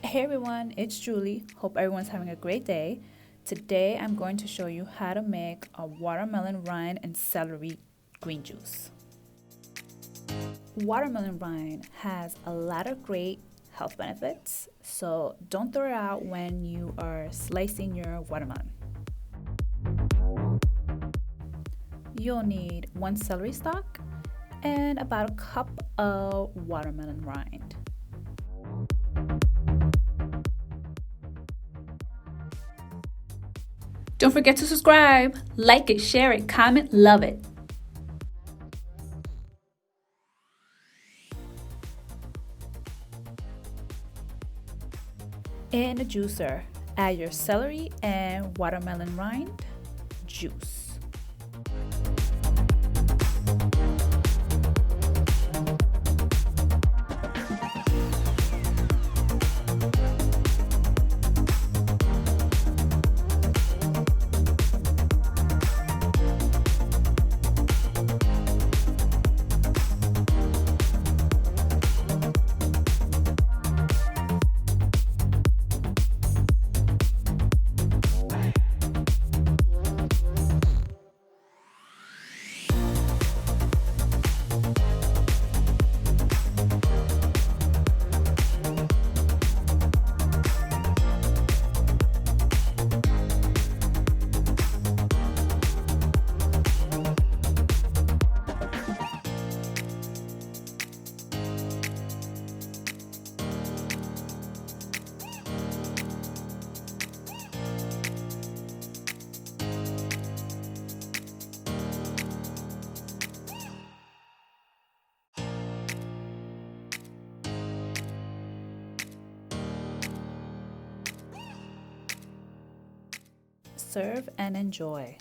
Hey everyone, it's Julie. Hope everyone's having a great day. Today I'm going to show you how to make a watermelon rind and celery green juice. Watermelon rind has a lot of great health benefits, so don't throw it out when you are slicing your watermelon. You'll need 1 celery stalk and about a cup of watermelon rind. Don't forget to subscribe, like it, share it, comment, love it. In a juicer, add your celery and watermelon rind juice. Serve and enjoy.